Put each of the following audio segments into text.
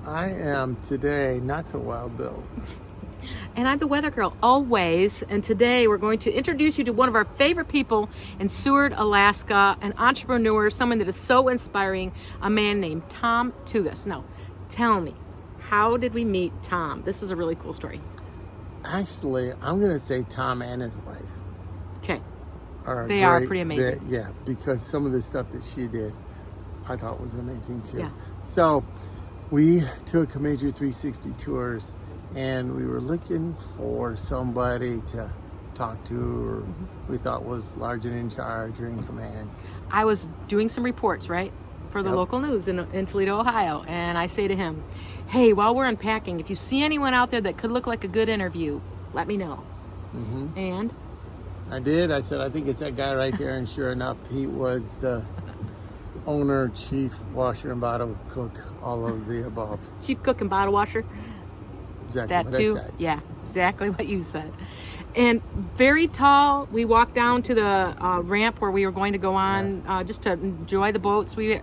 I am today not so wild, Bill. And I'm the Weather Girl, always. And today we're going to introduce you to one of our favorite people in Seward, Alaska, an entrepreneur, someone that is so inspiring, a man named Tom Tugas. Now, tell me, how did we meet Tom? This is a really cool story. Actually, I'm going to say Tom and his wife. Okay. They are pretty amazing. Yeah, because some of the stuff that she did, I thought was amazing too. Yeah. So we took a major 360 tours, and we were looking for somebody to talk to, or we thought was large and in charge or in command. I was doing some reports, right, for the local news in Toledo, Ohio, and I say to him, hey, while we're unpacking, if you see anyone out there that could look like a good interview, let me know. Mm-hmm. And? I did. I said, I think it's that guy right there, and sure enough, he was the owner, chief washer and bottle cook, all of the above. Chief cook and bottle washer? Exactly that what too? I said. Yeah, exactly what you said. And very tall. We walked down to the ramp where we were going to go on just to enjoy the boats. We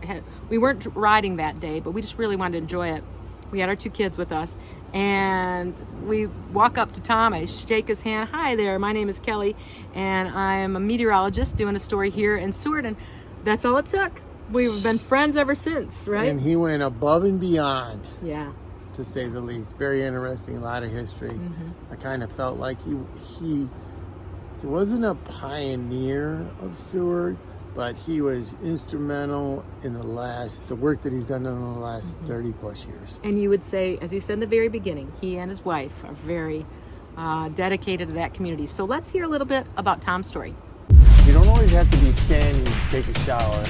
weren't riding that day, but we just really wanted to enjoy it. We had our two kids with us, and we walk up to Tom. I shake his hand. Hi there, my name is Kelly, and I am a meteorologist doing a story here in Seward, and that's all it took. We've been friends ever since, right? And he went above and beyond. Yeah. To say the least. Very interesting, a lot of history. Mm-hmm. I kind of felt like he wasn't a pioneer of Seward, but he was instrumental in the work that he's done in the last 30 plus years. And you would say, as you said in the very beginning, he and his wife are very dedicated to that community. So let's hear a little bit about Tom's story. You don't always have to be standing to take a shower.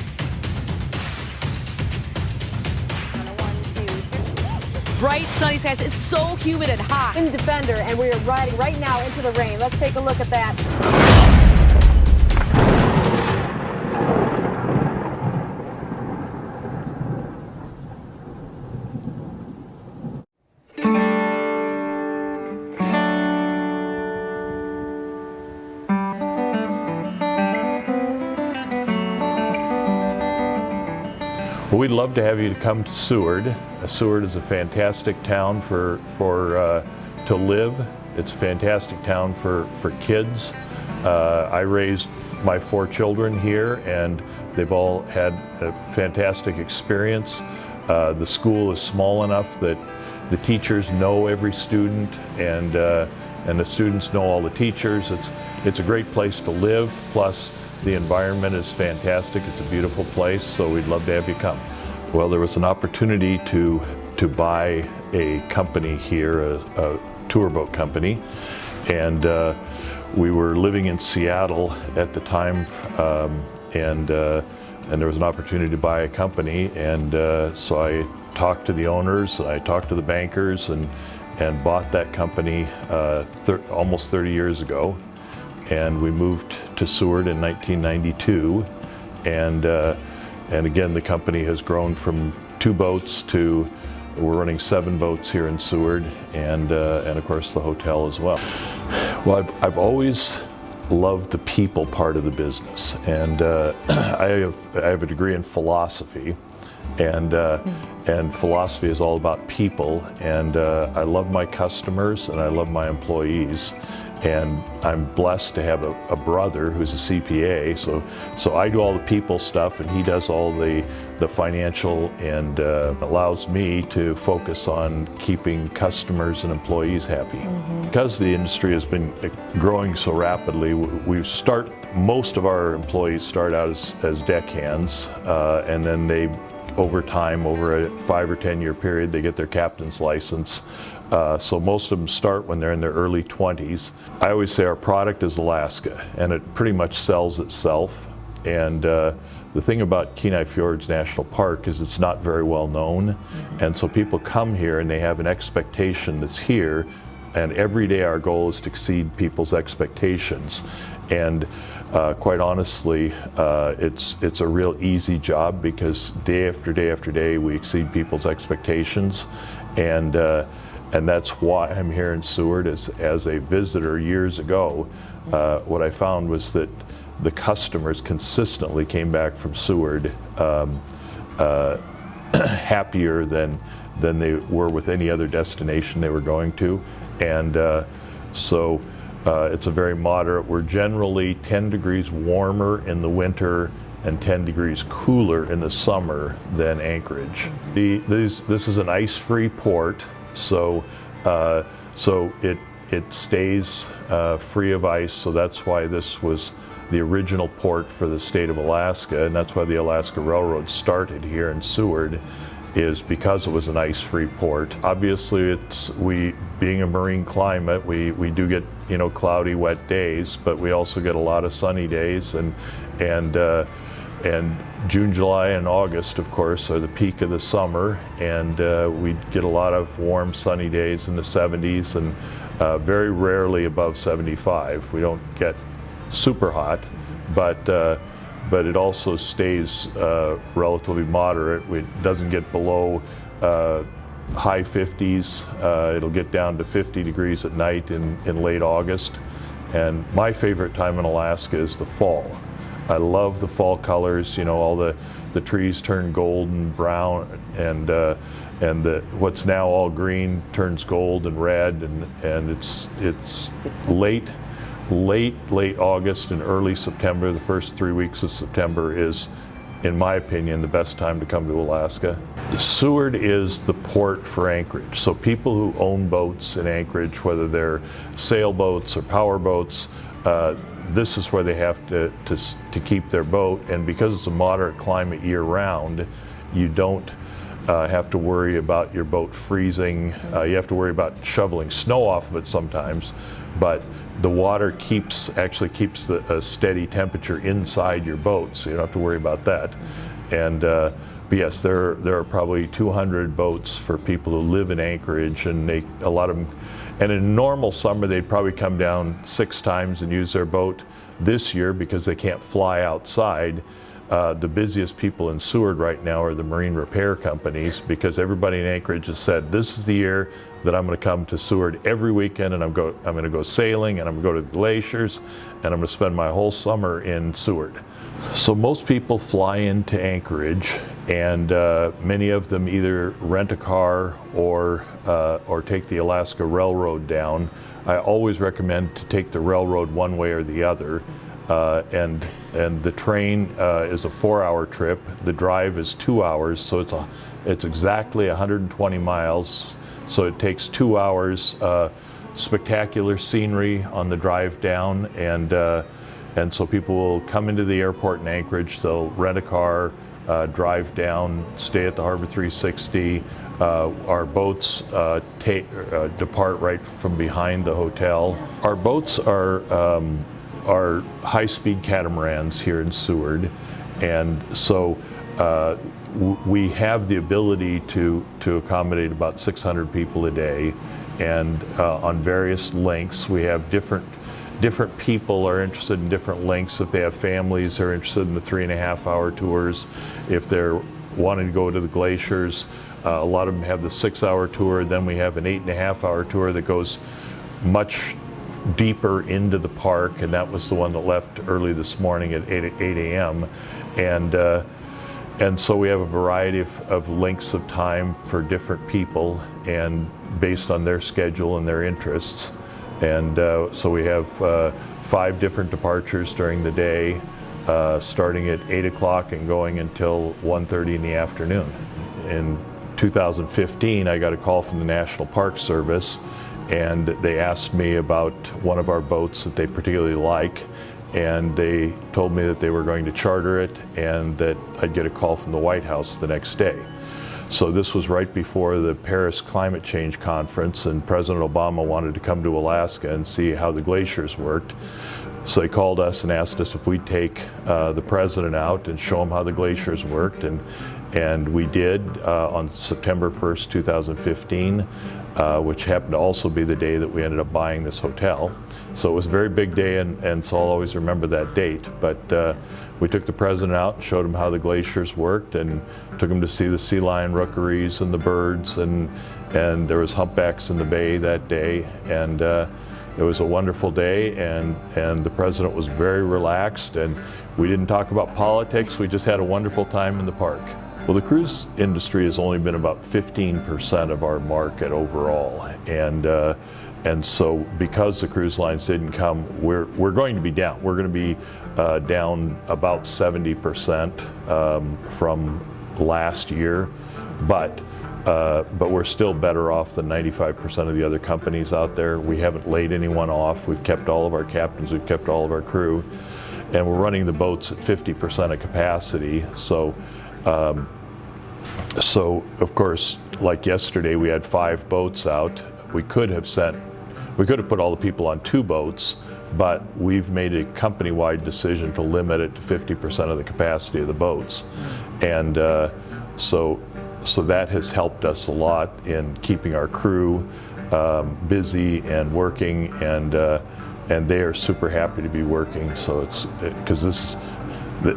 Bright sunny skies. It's so humid and hot. In the Defender, and we are riding right now into the rain. Let's take a look at that. Well, we'd love to have you to come to Seward. Seward is a fantastic town to live. It's a fantastic town for kids. I raised my 4 children here, and they've all had a fantastic experience. The school is small enough that the teachers know every student, and the students know all the teachers. It's a great place to live, plus the environment is fantastic. It's a beautiful place, so we'd love to have you come. Well, there was an opportunity to buy a company here, a tour boat company, and we were living in Seattle at the time, and there was an opportunity to buy a company, and so I talked to the owners, I talked to the bankers, and bought that company almost 30 years ago. And we moved to Seward in 1992, and again the company has grown from 2 boats to we're running 7 boats here in Seward, and of course the hotel as well. Well, I've always loved the people part of the business, and I have a degree in philosophy, and philosophy is all about people, and I love my customers and I love my employees. And I'm blessed to have a brother who's a CPA, so I do all the people stuff, and he does all the financial, and allows me to focus on keeping customers and employees happy. Mm-hmm. Because the industry has been growing so rapidly, most of our employees start out as deckhands, and then over time, over a 5 or 10 year period, they get their captain's license. So most of them start when they're in their early 20s. I always say our product is Alaska, and it pretty much sells itself. And the thing about Kenai Fjords National Park is it's not very well known. Mm-hmm. And so people come here and they have an expectation that's here, and every day our goal is to exceed people's expectations. And quite honestly, it's a real easy job, because day after day after day we exceed people's expectations, and that's why I'm here in Seward as a visitor years ago. What I found was that the customers consistently came back from Seward happier than than they were with any other destination they were going to. And so it's a very moderate. We're generally 10 degrees warmer in the winter and 10 degrees cooler in the summer than Anchorage. This is an ice-free port, so it stays free of ice, so that's why this was the original port for the state of Alaska, and that's why the Alaska Railroad started here in Seward, is because it was an ice-free port. Obviously, being a marine climate, we do get, you know, cloudy, wet days, but we also get a lot of sunny days, and June, July, and August, of course, are the peak of the summer, and we get a lot of warm, sunny days in the 70s, and very rarely above 75. We don't get super hot, but it also stays relatively moderate. It doesn't get below high 50s. It'll get down to 50 degrees at night in late August. And my favorite time in Alaska is the fall. I love the fall colors. You know, all the trees turn gold and brown, and what's now all green turns gold and red, and it's late August and early September. The first 3 weeks of September is, in my opinion, the best time to come to Alaska. Seward is the port for Anchorage. So people who own boats in Anchorage, whether they're sailboats or power boats, this is where they have to keep their boat. And because it's a moderate climate year-round, you don't have to worry about your boat freezing. You have to worry about shoveling snow off of it sometimes, but the water actually keeps a steady temperature inside your boat, so you don't have to worry about that. And but yes, there are probably 200 boats for people who live in Anchorage, and a lot of them. And in a normal summer, they'd probably come down 6 times and use their boat. This year, because they can't fly outside, the busiest people in Seward right now are the marine repair companies, because everybody in Anchorage has said, this is the year that I'm going to come to Seward every weekend, and I'm going to go sailing, and I'm going to go to the glaciers, and I'm going to spend my whole summer in Seward. So most people fly into Anchorage, and many of them either rent a car or take the Alaska Railroad down. I always recommend to take the railroad one way or the other. And the train is a 4-hour trip. The drive is 2 hours, so it's exactly 120 miles. So it takes 2 hours. Spectacular scenery on the drive down, and so people will come into the airport in Anchorage. They'll rent a car, drive down, stay at the Harbor 360. Our boats depart right from behind the hotel. Our boats are high-speed catamarans here in Seward, and so we have the ability to accommodate about 600 people a day, and on various lengths. We have different people are interested in different lengths. If they have families, they're interested in the 3.5-hour tours. If they're wanting to go to the glaciers, a lot of them have the 6-hour tour. Then we have an 8.5-hour tour that goes much deeper into the park, and that was the one that left early this morning at 8 a.m. And so we have a variety of lengths of time for different people, and based on their schedule and their interests. And so we have 5 different departures during the day, starting at 8 o'clock and going until 1:30 in the afternoon. In 2015, I got a call from the National Park Service, and they asked me about one of our boats that they particularly like, and they told me that they were going to charter it and that I'd get a call from the White House the next day. So this was right before the Paris Climate Change Conference, and President Obama wanted to come to Alaska and see how the glaciers worked. So they called us and asked us if we'd take the president out and show him how the glaciers worked, and we did on September 1st, 2015, which happened to also be the day that we ended up buying this hotel. So it was a very big day, and so I'll always remember that date. But we took the president out and showed him how the glaciers worked, and took him to see the sea lion rookeries and the birds, and there was humpbacks in the bay that day, and it was a wonderful day, and the president was very relaxed, and we didn't talk about politics. We just had a wonderful time in the park. Well, the cruise industry has only been about 15% of our market overall, and so because the cruise lines didn't come, we're going to be down. We're going to be down about 70% from last year, but we're still better off than 95% of the other companies out there. We haven't laid anyone off. We've kept all of our captains. We've kept all of our crew, and we're running the boats at 50% of capacity. So of course, like yesterday, we had 5 boats out. We could have put all the people on 2 boats, but we've made a company-wide decision to limit it to 50% of the capacity of the boats. And so that has helped us a lot in keeping our crew busy and working, and they are super happy to be working. So it's because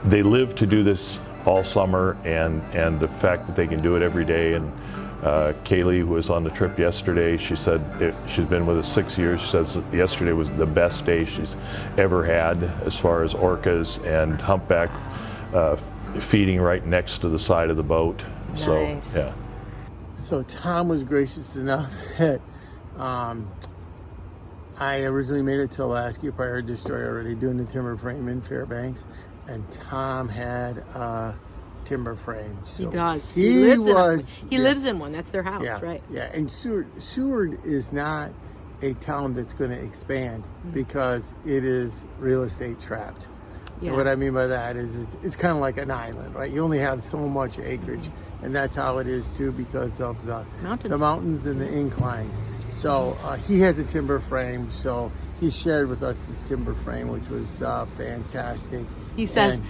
they live to do this all summer, and the fact that they can do it every day. And Kaylee, who was on the trip yesterday, she said she's been with us 6 years. She says yesterday was the best day she's ever had as far as orcas and humpback feeding right next to the side of the boat. Nice. So yeah. So Tom was gracious enough that I originally made it to Alaska. You probably heard this story already, doing the timber frame in Fairbanks, and Tom had a timber frame. So He does. He lives in one. That's their house, yeah, right? Yeah, and Seward is not a town that's going to expand because it is real estate trapped. Yeah. And what I mean by that is it's kind of like an island, right? You only have so much acreage, and that's how it is too because of the mountains and the inclines. So he has a timber frame, so he shared with us his timber frame, which was fantastic. He says,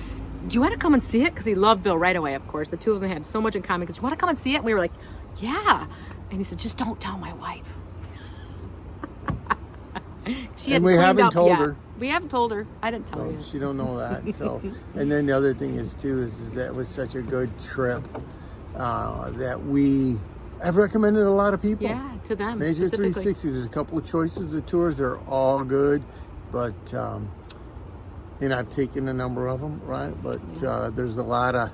do you want to come and see it? Because he loved Bill right away, of course. The two of them had so much in common. Because you want to come and see it? And we were like, yeah. And he said, just don't tell my wife. We haven't told her. We haven't told her. I didn't tell her. So she don't know that. So, and then the other thing is too is that it was such a good trip that I've recommended a lot of people. Yeah, to them Major specifically. 360. There's a couple of choices. The tours, they're all good, but I've taken a number of them, right? But there's a lot of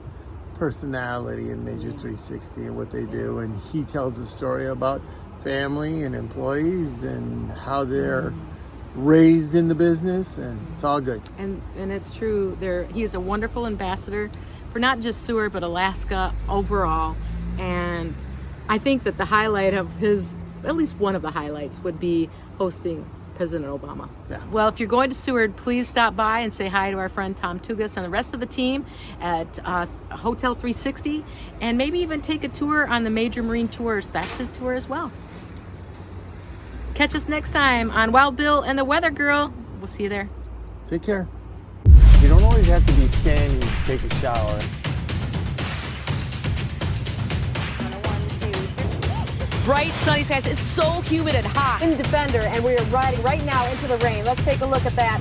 personality in Major 360 and what they do, and he tells a story about family and employees and how they're raised in the business, and it's all good. And it's true. He is a wonderful ambassador for not just Seward, but Alaska overall. And I think that the highlight of at least one of the highlights, would be hosting President Obama. Yeah. Well, if you're going to Seward, please stop by and say hi to our friend Tom Tugas and the rest of the team at Hotel 360, and maybe even take a tour on the Major Marine Tours. That's his tour as well. Catch us next time on Wild Bill and the Weather Girl. We'll see you there. Take care. You don't always have to be standing to take a shower. Bright sunny skies. It's so humid and hot. In Defender, and we are riding right now into the rain. Let's take a look at that.